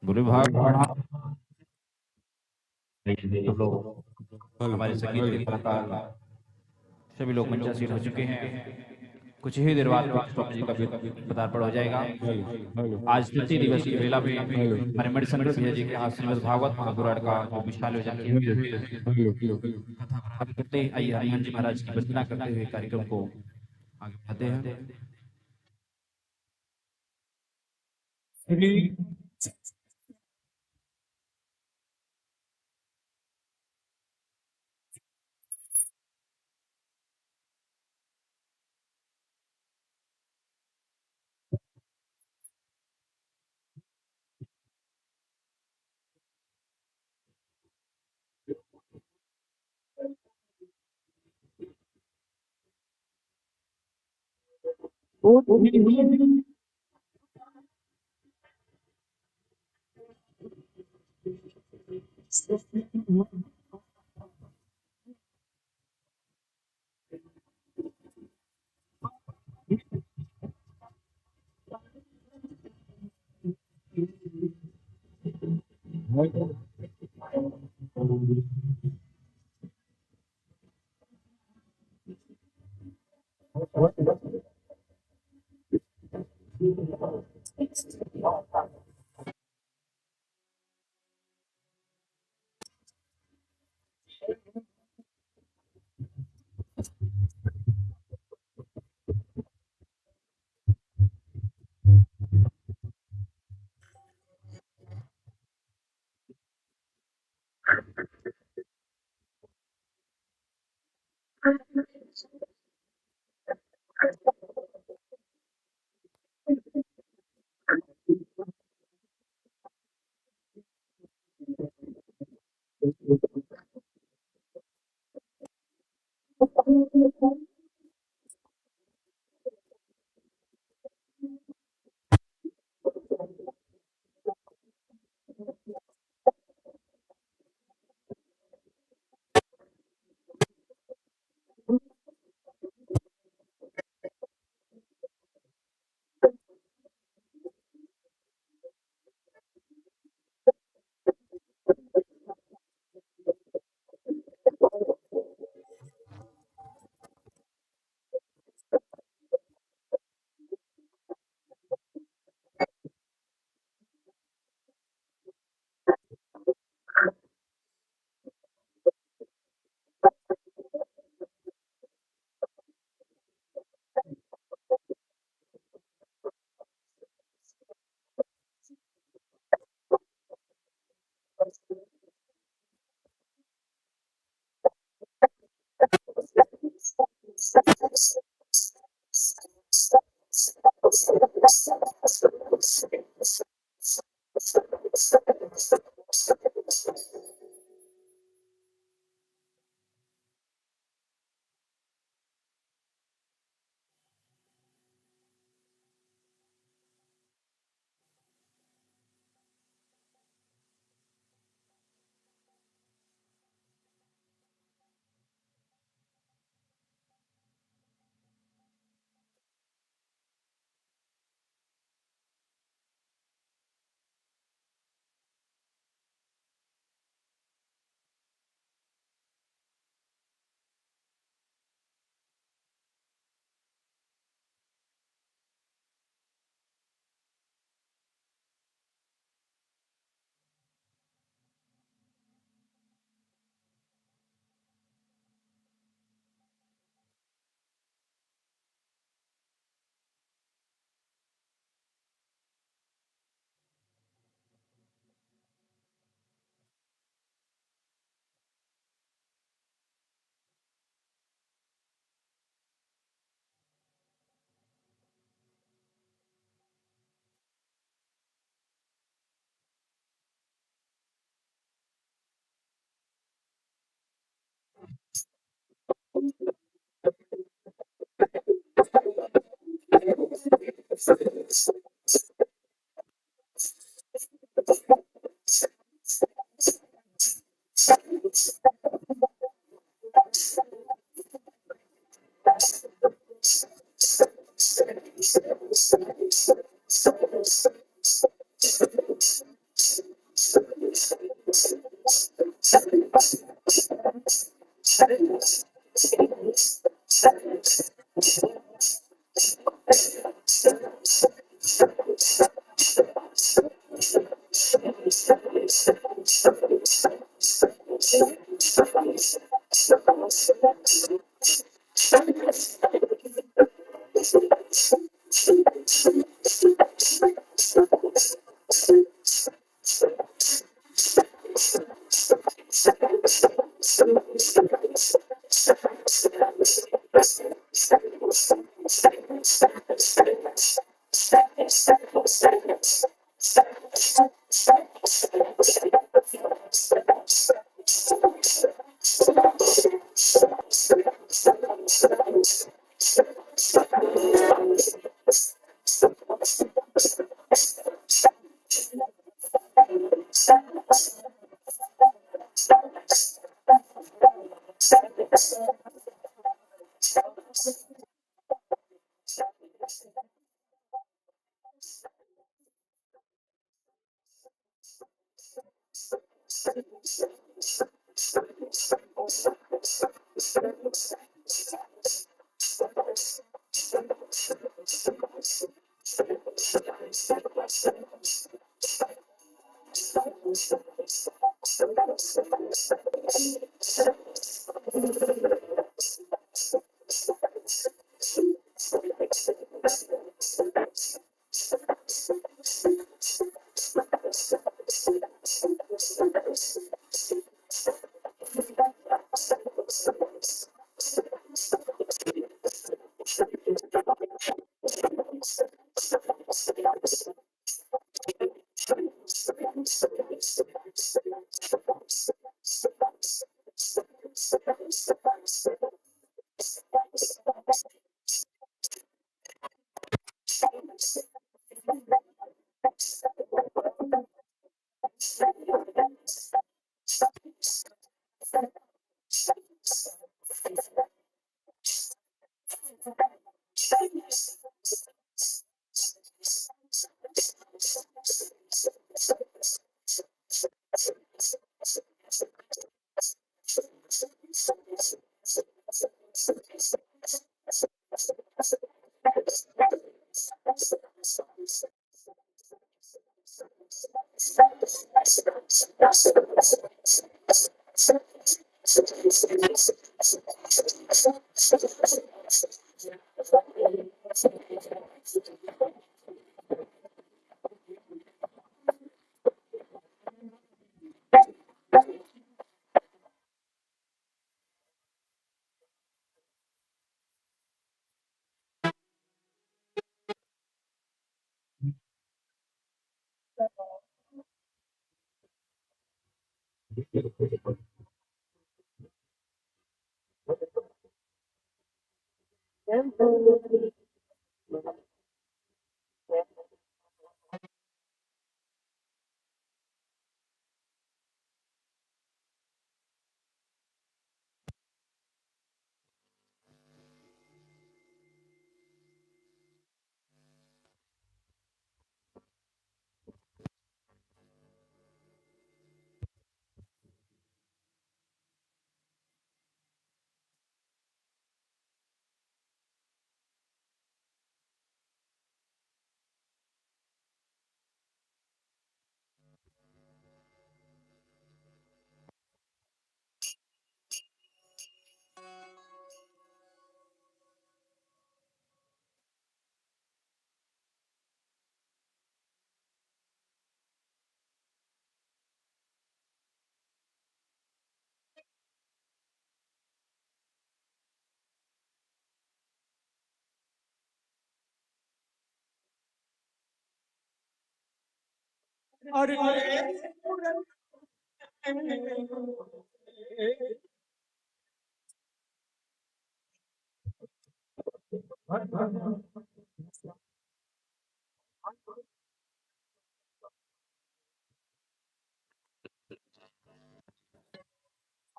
गुरु भाग सब लोग हमारे संगीत के कलाकार सभी लोग मंचासीन हो चुके हैं। कुछ ही देर बाद स्वामी जी का भी पदार्पण हो जाएगा। आज तृतीय दिवस की बेला में हमारे मणिशंकर भैया जी के यहाँ श्रीमद् भागवत महापुराण का जो विशाल आयोजन किया गया है, कथा प्रारंभ करते हैं। आइए हनुमान जी महाराज की वंदना करते हुए कार्यक्रम को आगे बढ़ाते हैं।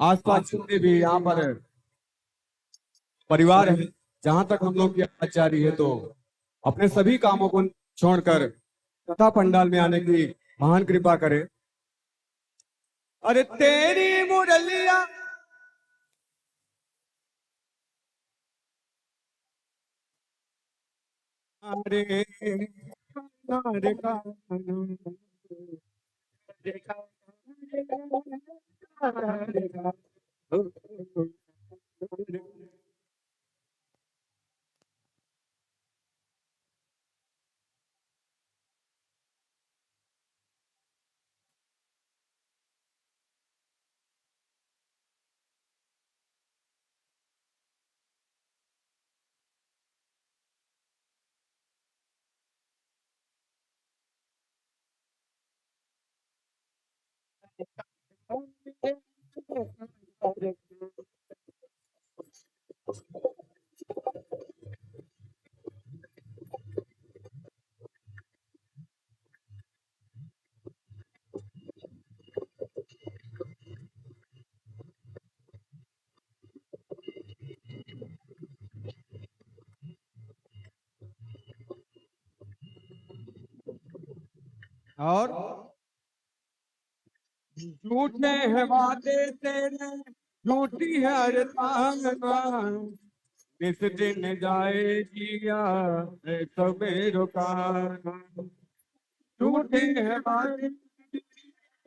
आसपास जितने भी यहाँ पर परिवार है, जहां तक हम लोग की आवाज जा रही है, तो अपने सभी कामों को छोड़कर कथा पंडाल में आने की महान कृपा करे। अरे तेरी मुरलिया अरे अरे और झूठे हैं वादे तेरे, झूठी है हर तांगना, इस दिन जाए जिया तो मेरो काना। झूठे हैं वादे,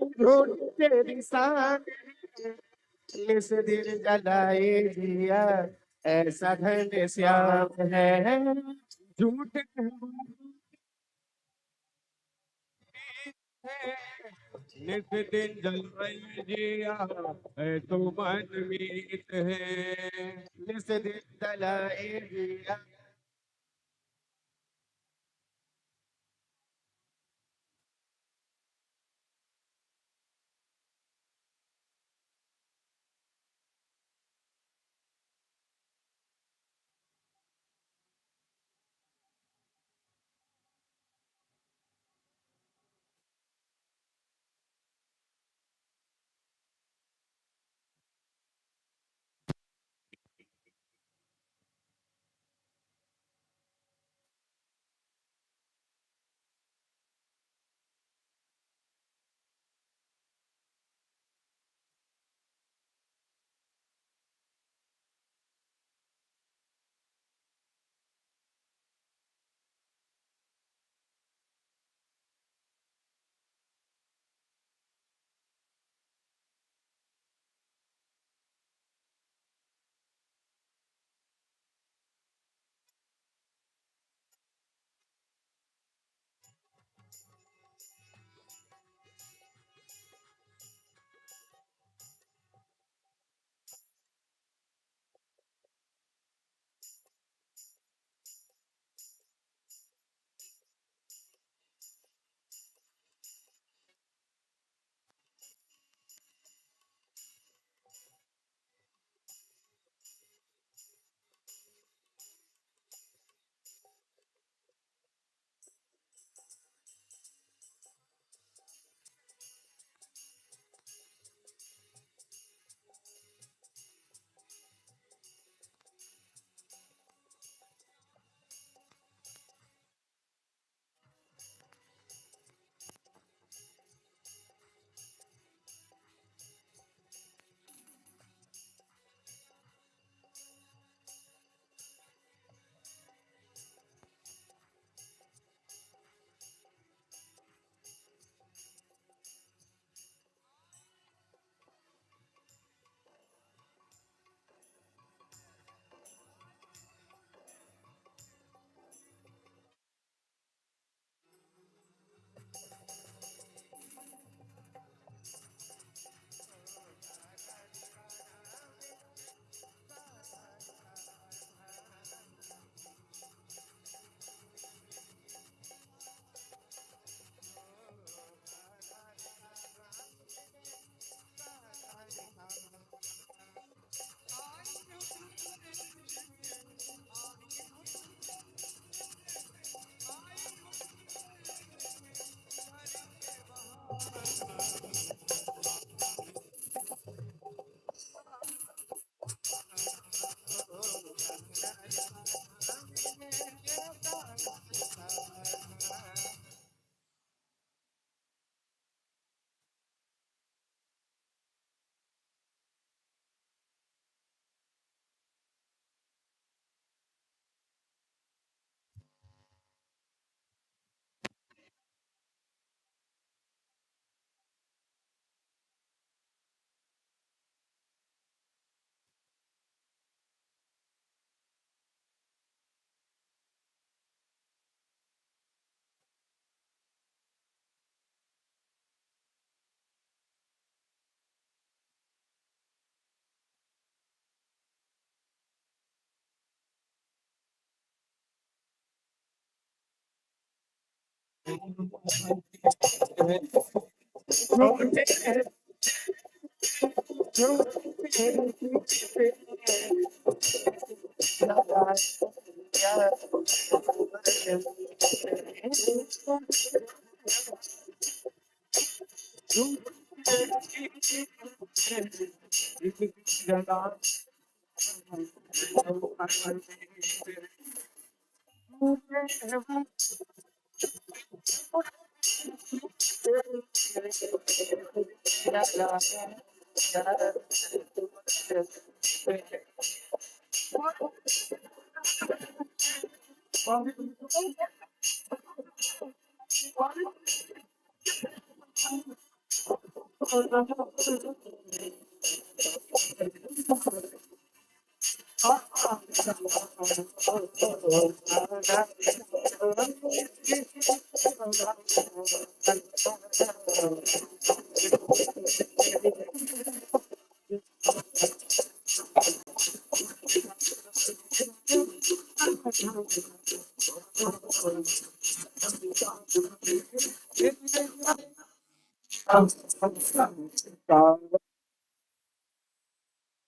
झूठी तेरी शान, इस दिन जलाए जिया ऐसा घन श्याम है। झूठे हैं निस दिन जलवई जिया है तो मन मीत है। निस दिन जलाए जिया।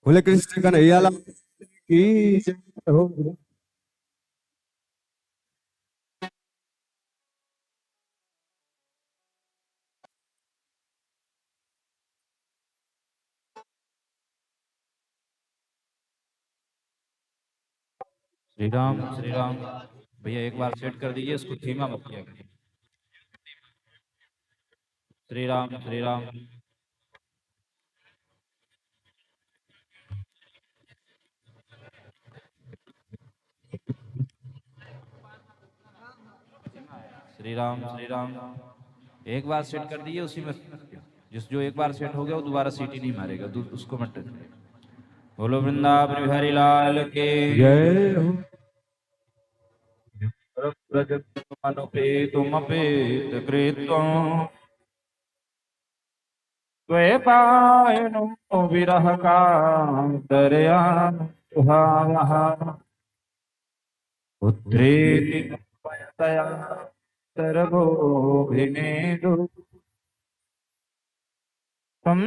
बोले कृष्ण कन्हैया लाल की जय हो। श्री राम भैया एक बार सेट कर दीजिए, इसको धीमा मत किया करिए। श्री राम श्री राम। श्री राम श्री राम। एक बार सेट कर दीजिए, उसी में जिस जो एक बार सेट हो गया वो दोबारा सीटी नहीं मारेगा, उसको मत टच करिए। बोलो वृंदावन बिहारी लाल के जय हो। अनुपेतुमपेत कृत्वम् द्वैपायनो विरह कातरया सुहावः पुत्रेति तया सर्वोऽभिनेदु तं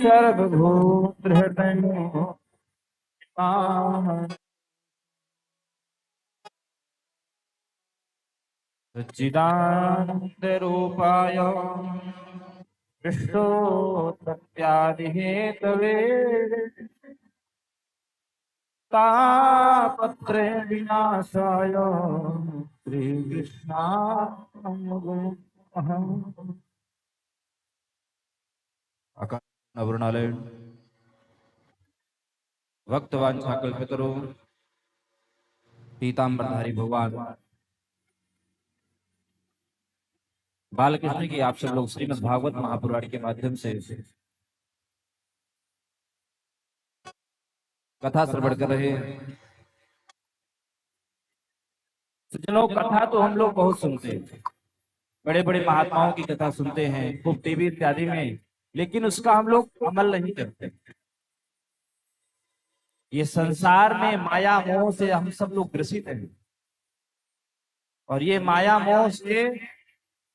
सर्वभूतहृदयो सच्चिदानन्दरूपाय विष्णोत्पत्त्यादिहेतवे तापत्रे विनाशाय श्रीकृष्णाय नमः। अकारणवृणालय भक्तवांछाकल्पतरो पीताम्बरधारी भगवान बालकृष्ण की आप सब लोग श्रीमद् भागवत महापुराण के माध्यम से कथा श्रवण कर रहे हैं। सज्जनों, कथा तो हम लोग बहुत सुनते हैं, बड़े बड़े महात्माओं की कथा सुनते हैं खूब टीवी इत्यादि में, लेकिन उसका हम लोग अमल नहीं करते। ये संसार में माया मोह से हम सब लोग ग्रसित हैं, और ये माया मोह से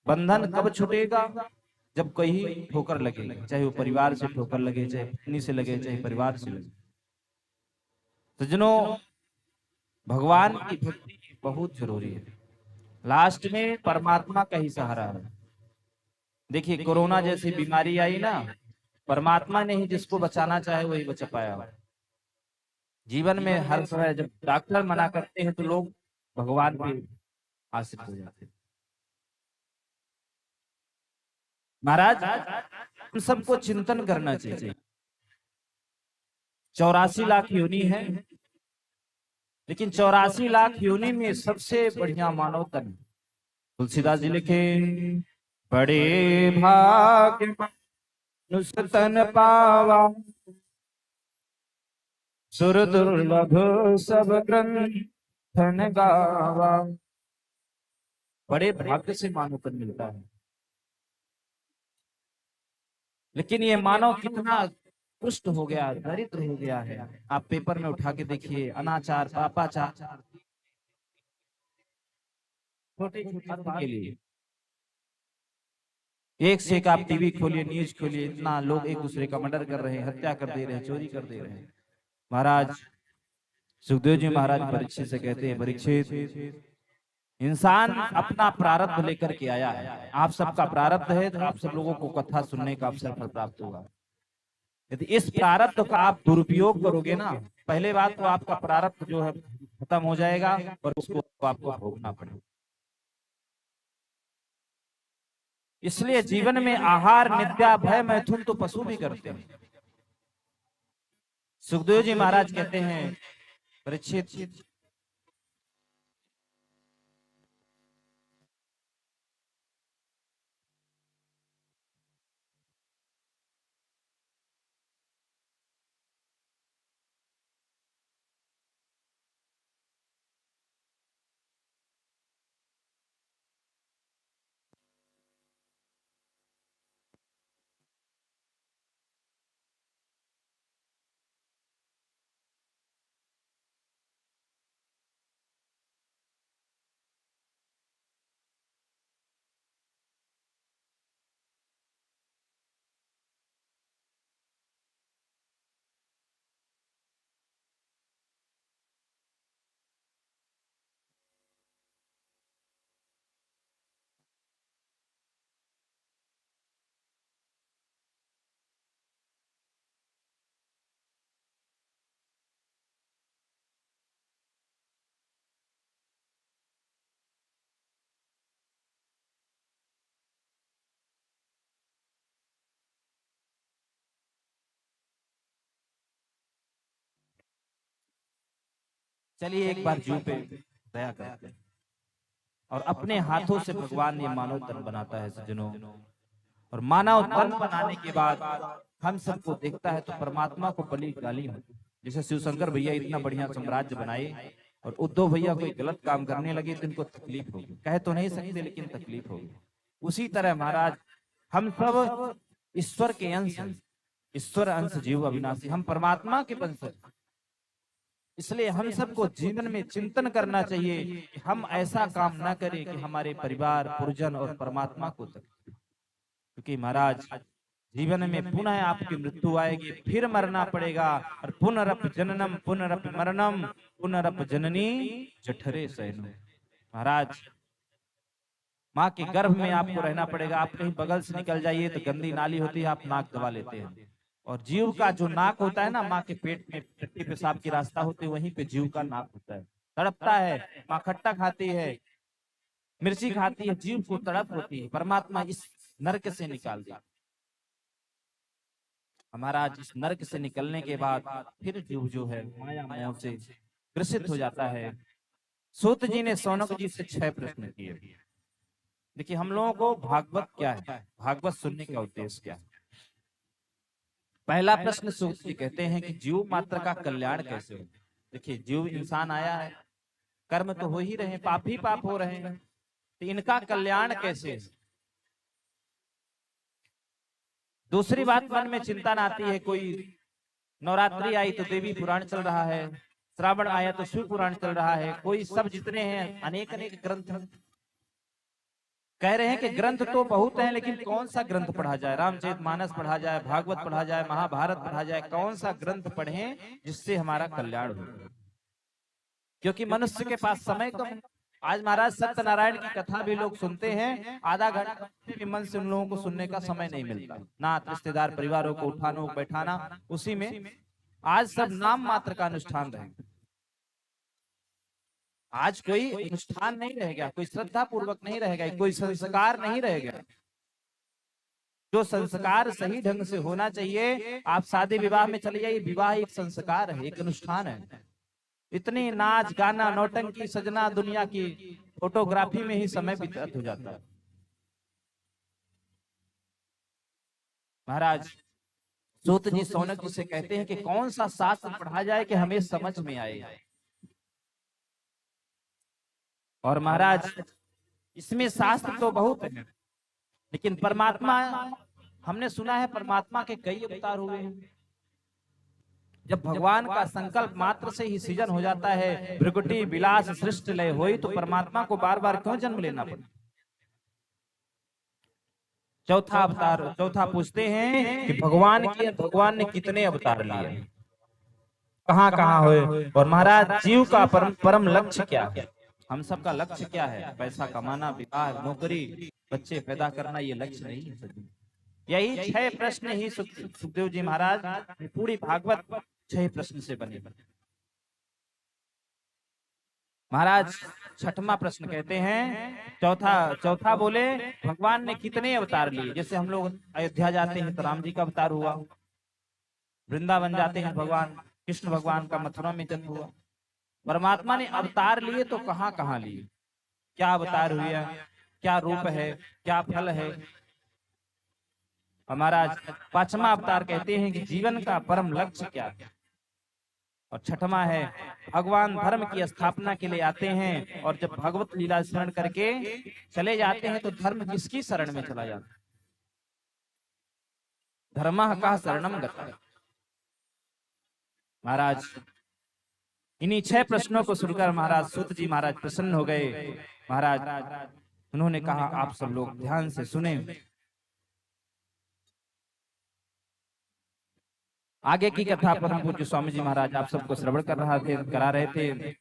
बंधन कब छूटेगा? जब कहीं ठोकर लगे, चाहे वो परिवार से ठोकर लगे, चाहे पत्नी से लगे, चाहे परिवार से लगे। सज्जनों, भगवान की भक्ति बहुत जरूरी है। लास्ट में परमात्मा का ही सहारा है। देखिए, कोरोना जैसी बीमारी आई ना, परमात्मा ने ही जिसको बचाना चाहे वही बचा पाया। जीवन में हर समय जब डॉक्टर मना करते हैं तो लोग भगवान पे आश्रित हो जाते हैं। महाराज, हम सबको चिंतन करना चाहिए। 84 लाख योनि है, लेकिन 84 लाख योनि में सबसे बढ़िया मानव तन। तुलसीदास जी लिखे, बड़े भाग्य मनुष्य तन पावा, सुर दुर्लभ सब ग्रंथन गावा। बड़े भाग्य से मानव तन मिलता है, लेकिन ये मानव कितना पुष्ट हो गया, दरिद्र हो गया है। आप पेपर में उठा के देखिए, अनाचार, पापाचार, छोटे छोटे के लिए एक से एक आप टीवी खोलिए, न्यूज खोलिए, इतना लोग एक दूसरे का मर्डर कर रहे हैं, हत्या कर दे रहे हैं, चोरी कर दे रहे हैं। महाराज सुखदेव जी महाराज परीक्षित से कहते हैं, परीक्षित, इंसान अपना प्रारब्ध लेकर के आया है, आप सबका प्रारब्ध है, तो आप सब लोगों को कथा सुनने का अवसर प्राप्त होगा। यदि इस प्रारब्ध का आप दुरुपयोग करोगे ना, पहले बात तो आपका प्रारब्ध जो है खत्म हो जाएगा और उसको आपको भोगना पड़ेगा। इसलिए जीवन में आहार, निद्रा, भय, मैथुन तो पशु भी करते हैं। सुखदेव जी महाराज कहते हैं, परीक्षित, चलिए एक बार जीव पे दया करते हैं। और अपने हाथों से भगवान ये मानव तन बनाता है सज्जनों, और मानव तन बनाने के बाद हम सबको देखता है तो परमात्मा को बलि गाली होती। जैसे शिवशंकर भैया इतना बढ़िया साम्राज्य बनाए और उद्धव भैया कोई गलत काम करने लगे तो इनको तकलीफ होगी, कह तो नहीं सकते लेकिन तकलीफ होगी। उसी तरह महाराज हम सब ईश्वर के अंश हैं, ईश्वर अंश जीव अविनाशी, हम परमात्मा के वंश हैं। इसलिए हम सबको जीवन में चिंतन करना चाहिए कि हम ऐसा काम ना करें कि हमारे परिवार, परिजन और परमात्मा को तकलीफ। क्योंकि महाराज जीवन में पुनः आपकी मृत्यु आएगी, फिर मरना पड़ेगा, और पुनरप जननम पुनरप मरणम पुनरप जननी जठरे शयनम। महाराज माँ के गर्भ में आपको रहना पड़ेगा। आप कहीं बगल से निकल जाइए तो गंदी नाली होती है, आप नाक दबा लेते हैं। और जीव का जो नाक होता है ना, माँ के पेट में टट्टी पेशाब की रास्ता होती है, वहीं पे जीव का नाक होता है। तड़पता है, माँ खट्टा खाती है, मिर्ची खाती है, जीव को तड़प होती है। परमात्मा इस नरक से निकाल दिया। हमारा इस नरक से निकलने के बाद फिर जीव जो है माया मोह से ग्रसित हो जाता है। सूत जी ने शौनक जी से 6 प्रश्न किए। देखिए हम लोगों को भागवत क्या है, भागवत सुनने का उद्देश्य क्या है। पहला प्रश्न सूत जी कहते हैं कि जीव मात्र का कल्याण कैसे हो। देखिए जीव इंसान आया है, कर्म तो हो ही रहे, पाप ही पाप हो रहे हैं, तो इनका कल्याण कैसे है। दूसरी बात मन में चिंता आती है, कोई नवरात्रि आई तो देवी पुराण चल रहा है, श्रावण आया तो शिव पुराण चल रहा है, कोई सब जितने हैं अनेक अनेक ग्रंथ कह रहे हैं कि ग्रंथ तो बहुत हैं, लेकिन कौन सा ग्रंथ पढ़ा जाए। रामचरितमानस पढ़ा जाए, भागवत पढ़ा जाए, महाभारत पढ़ा जाए, कौन सा ग्रंथ पढ़ें जिससे हमारा कल्याण हो। क्योंकि मनुष्य के पास समय कम है। आज महाराज सत्यनारायण की कथा भी लोग सुनते हैं, आधा घंटा भी मन से उन लोगों को सुनने का समय नहीं मिलता। ना रिश्तेदार परिवारों को उठाना बैठाना, उसी में आज सब नाम मात्र का अनुष्ठान रहेगा। आज कोई अनुष्ठान नहीं रहेगा, कोई श्रद्धा पूर्वक नहीं रहेगा, कोई संस्कार नहीं रहेगा। जो संस्कार सही ढंग से होना चाहिए, आप शादी विवाह में चले जाइए, विवाह एक संस्कार है, एक अनुष्ठान है। इतनी नाच गाना नौटंकी सजना दुनिया की फोटोग्राफी में ही समय व्यतीत हो जाता है। महाराज सूत जी शौनक जी से कहते हैं कि कौन सा शास्त्र पढ़ा जाए कि हमें समझ में आए। और महाराज इसमें शास्त्र तो बहुत है, लेकिन परमात्मा, हमने सुना है परमात्मा के कई अवतार हुए हैं। जब भगवान का संकल्प मात्र से ही सृजन हो जाता है, भृगुटी विलास सृष्ट लय होई, तो परमात्मा को बार बार क्यों जन्म लेना पड़ा। चौथा अवतार, चौथा पूछते हैं कि भगवान ने कितने अवतार लिए, कहाँ कहाँ हुए, और महाराज जीव का परम परम लक्ष्य क्या है। हम सबका लक्ष्य क्या है? पैसा कमाना, विवाह, नौकरी, बच्चे पैदा करना, ये लक्ष्य नहीं है सज्जन। यही 6 प्रश्न ही सुखदेव जी महाराज पूरी भागवत 6 प्रश्न से बने। महाराज छठवां प्रश्न कहते हैं, चौथा चौथा बोले भगवान ने कितने अवतार लिए। जैसे हम लोग अयोध्या जाते हैं तो राम जी का अवतार हुआ, वृंदावन जाते हैं भगवान कृष्ण भगवान का मथुरा में जन्म हुआ। परमात्मा ने अवतार लिए तो कहाँ कहाँ लिए, क्या अवतार हुआ, क्या रूप है, क्या फल है। हमारा पांचवा अवतार कहते हैं कि जीवन का परम लक्ष्य क्या है। और छठवां है भगवान धर्म की स्थापना के लिए आते हैं, और जब भगवत लीला स्मरण करके चले जाते हैं तो धर्म किसकी शरण में चला जाता है? धर्मः का शरणम गता। महाराज इन्हीं 6 प्रश्नों को सुनकर महाराज सूत जी महाराज प्रसन्न हो गए। महाराज उन्होंने कहा, आप सब लोग ध्यान से सुने। आगे की कथा परम पूज्य स्वामी जी महाराज आप सबको श्रवण करा रहे थे।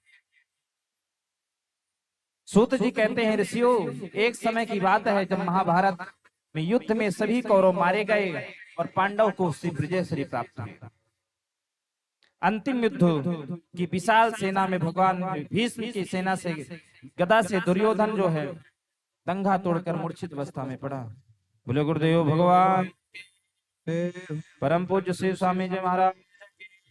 सूत जी कहते हैं, ऋषियों, एक समय की बात है जब महाभारत में युद्ध में सभी कौरव मारे गए और पांडव को श्री विजय श्री प्राप्त हुई। अंतिम युद्ध की विशाल सेना में भगवान भीष्म की सेना से गदा से दुर्योधन जो है दंगा तोड़कर मूर्छित अवस्था में पड़ा। बोले गुरुदेव भगवान, परम पूज्य श्री स्वामी जी महाराज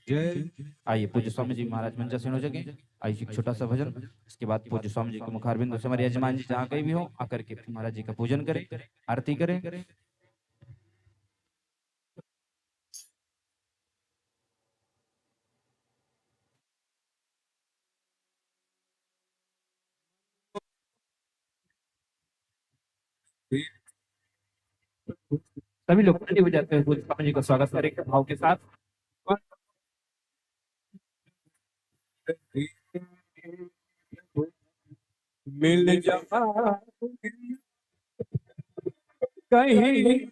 जय। आइए पूज्य स्वामी जी महाराज मंचा से हो जगे। आइए एक छोटा सा भजन, इसके बाद पूज्य स्वामी जी को मुखारबिंद से हमारे यजमान जी जहाँ कहीं भी हो आकर के महाराज जी का पूजन करें, आरती करें। सभी लोग खड़े हो जाते हैं, पूज्य स्वामी जी का स्वागत करेंगे भाव के साथ। मिल जा कहीं